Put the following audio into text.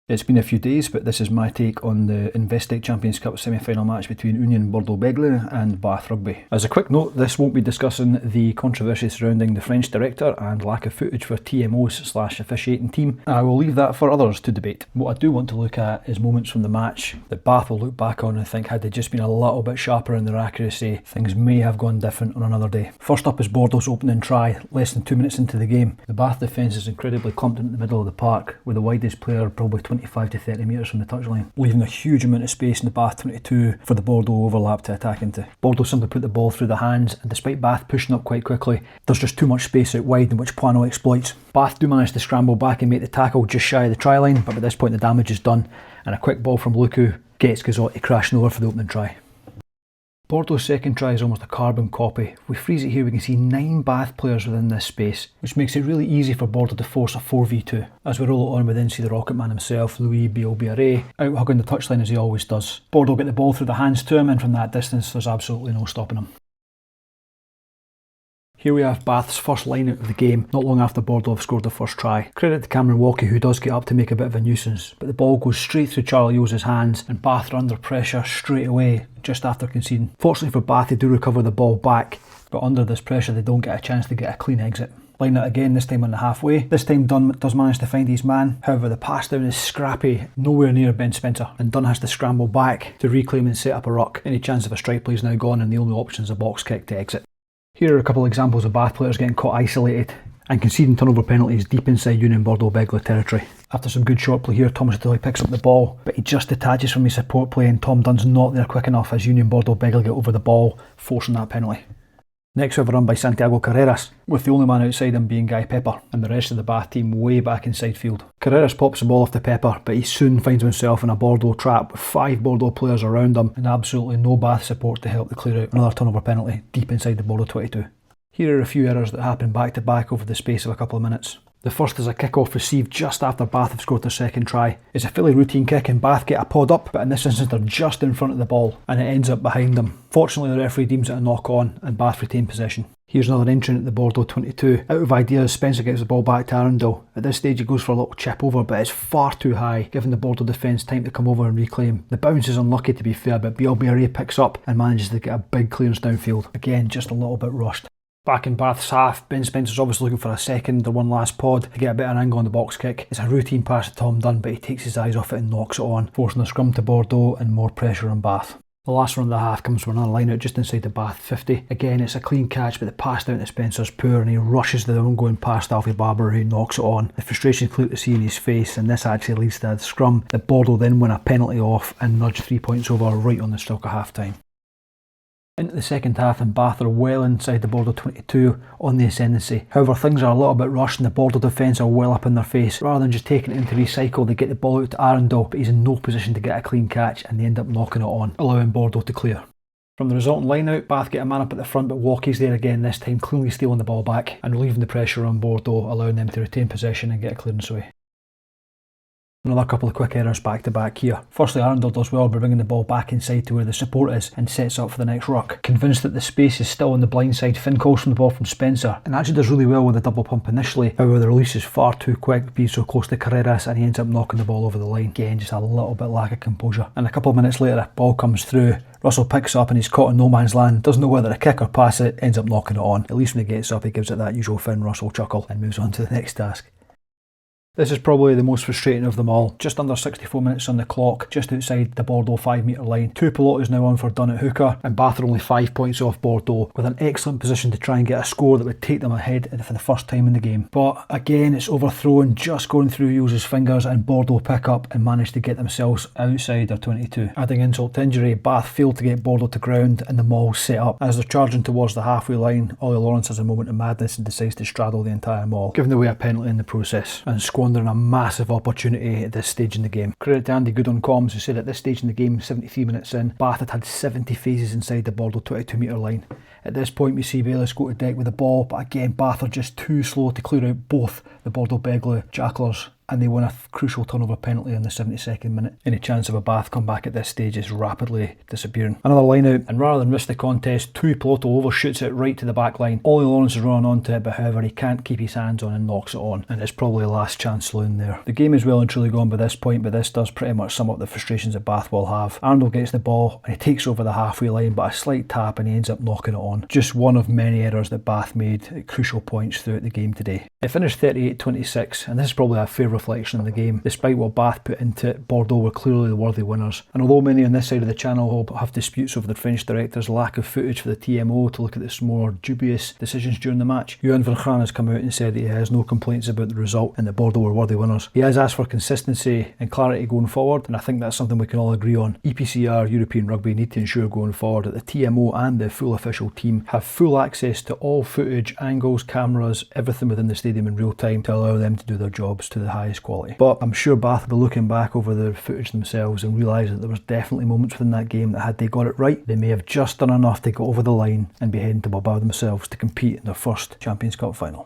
It's been a few days, but this is my take on the Investec Champions Cup semi-final match between Union Bordeaux-Bègles and Bath Rugby. As a quick note, this won't be discussing the controversy surrounding the French director and lack of footage for TMOs/officiating team. I will leave that for others to debate. What I do want to look at is moments from the match that Bath will look back on and think had they just been a little bit sharper in their accuracy, things may have gone different on another day. First up is Bordeaux's opening try, less than 2 minutes into the game. The Bath defence is incredibly clumped in the middle of the park, with the widest player probably 25 to 30 metres from the touchline, leaving a huge amount of space in the Bath 22 for the Bordeaux overlap to attack into. Bordeaux simply put the ball through the hands, and despite Bath pushing up quite quickly, there's just too much space out wide, in which Poignot exploits. Bath do manage to scramble back and make the tackle just shy of the try line, but at this point the damage is done, and a quick ball from Luku gets Gazzotti crashing over for the opening try. Bordeaux's second try is almost a carbon copy. If we freeze it here, we can see 9 Bath players within this space, which makes it really easy for Bordeaux to force a 4v2. As we roll it on, we then see the Rocket Man himself, Louis Bielbiaré, out hugging the touchline as he always does. Bordeaux get the ball through the hands to him, and from that distance there's absolutely no stopping him. Here we have Bath's first line out of the game, not long after Bordeaux have scored the first try. Credit to Cameron Walkie, who does get up to make a bit of a nuisance, but the ball goes straight through Charlie O's hands and Bath are under pressure straight away, just after conceding. Fortunately for Bath, they do recover the ball back, but under this pressure they don't get a chance to get a clean exit. Line it again, this time on the halfway. This time Dunn does manage to find his man, however the pass down is scrappy, nowhere near Ben Spencer, and Dunn has to scramble back to reclaim and set up a ruck. Any chance of a strike play is now gone, and the only option is a box kick to exit. Here are a couple of examples of Bath players getting caught isolated and conceding turnover penalties deep inside Union Bordeaux-Bègles territory. After some good short play here, Thomas Adili picks up the ball, but he just detaches from his support play and Tom Dunn's not there quick enough as Union Bordeaux-Bègles get over the ball, forcing that penalty. Next we have a run by Santiago Carreras, with the only man outside him being Guy Pepper, and the rest of the Bath team way back inside field. Carreras pops the ball off to Pepper, but he soon finds himself in a Bordeaux trap with 5 Bordeaux players around him and absolutely no Bath support to help to clear out another turnover penalty deep inside the Bordeaux 22. Here are a few errors that happen back to back over the space of a couple of minutes. The first is a kick-off received just after Bath have scored their second try. It's a fairly routine kick and Bath get a pod up, but in this instance they're just in front of the ball and it ends up behind them. Fortunately the referee deems it a knock-on and Bath retain possession. Here's another entrant at the Bordeaux 22. Out of ideas, Spencer gets the ball back to Arundel. At this stage he goes for a little chip over, but it's far too high, giving the Bordeaux defence time to come over and reclaim. The bounce is unlucky to be fair, but Bielbiaré picks up and manages to get a big clearance downfield. Again, just a little bit rushed. Back in Bath's half, Ben Spencer's obviously looking for a second or one last pod to get a better angle on the box kick. It's a routine pass to Tom Dunn, but he takes his eyes off it and knocks it on, forcing a scrum to Bordeaux and more pressure on Bath. The last run of the half comes from another line out just inside the Bath 50. Again, it's a clean catch, but the pass down to Spencer's poor and he rushes the ongoing past Alfie Barber, who knocks it on. The frustration is clear to see in his face, and this actually leads to a scrum that Bordeaux then win a penalty off and nudge 3 points over right on the stroke of half time. Into the second half and Bath are well inside the Bordeaux 22 on the ascendancy. However, things are a little bit rushed and the Bordeaux defence are well up in their face. Rather than just taking it into recycle, they get the ball out to Arundel, but he's in no position to get a clean catch and they end up knocking it on, allowing Bordeaux to clear. From the resulting line out, Bath get a man up at the front, but Walkie's there again, this time cleanly stealing the ball back and relieving the pressure on Bordeaux, allowing them to retain possession and get a clearance away. Another couple of quick errors back to back here. Firstly, Arundel does well by bringing the ball back inside to where the support is and sets up for the next ruck. Convinced that the space is still on the blind side, Finn calls from the ball from Spencer and actually does really well with the double pump initially. However, the release is far too quick, being so close to Carreras, and he ends up knocking the ball over the line. Again, just a little bit lack of composure. And a couple of minutes later, a ball comes through. Russell picks up and he's caught in no man's land, doesn't know whether to kick or pass it, ends up knocking it on. At least when he gets up, he gives it that usual Finn Russell chuckle and moves on to the next task. This is probably the most frustrating of them all. Just under 64 minutes on the clock, just outside the Bordeaux 5 metre line. 2 pilotos now on for Dunn at hooker, and Bath are only 5 points off Bordeaux, with an excellent position to try and get a score that would take them ahead for the first time in the game. But again, it's overthrown, just going through Hughes' fingers, and Bordeaux pick up and manage to get themselves outside their 22. Adding insult to injury, Bath failed to get Bordeaux to ground, and the maul set up. As they're charging towards the halfway line, Ollie Lawrence has a moment of madness and decides to straddle the entire maul, giving away a penalty in the process, and squandering a massive opportunity at this stage in the game. Credit to Andy Good on comms, who said at this stage in the game, 73 minutes in, Bath had 70 phases inside the Bordeaux 22 metre line. At this point we see Bayless go to deck with the ball, but again Bath are just too slow to clear out both the Bordeaux-Bègles jacklers and they won a crucial turnover penalty in the 72nd minute. Any chance of a Bath comeback at this stage is rapidly disappearing. Another line out, and rather than risk the contest, Tuipulotu overshoots it right to the back line. Ollie Lawrence is running onto it, but however he can't keep his hands on and knocks it on, and it's probably a last chance saloon there. The game is well and truly gone by this point, but this does pretty much sum up the frustrations that Bath will have. Arnold gets the ball and he takes over the halfway line, but a slight tap and he ends up knocking it on. Just one of many errors that Bath made at crucial points throughout the game today. It finished 38-26, and this is probably a fair reflection of the game. Despite what Bath put into it, Bordeaux were clearly the worthy winners. And although many on this side of the channel will have disputes over the French director's lack of footage for the TMO to look at some more dubious decisions during the match, Johan Vergraan has come out and said that he has no complaints about the result and that Bordeaux were worthy winners. He has asked for consistency and clarity going forward, and I think that's something we can all agree on. EPCR, European Rugby, need to ensure going forward that the TMO and the full official team have full access to all footage, angles, cameras, everything within the stadium in real time to allow them to do their jobs to the highest quality. But I'm sure Bath will be looking back over the footage themselves and realise that there was definitely moments within that game that had they got it right, they may have just done enough to go over the line and be heading to Bilbao themselves to compete in their first Champions Cup final.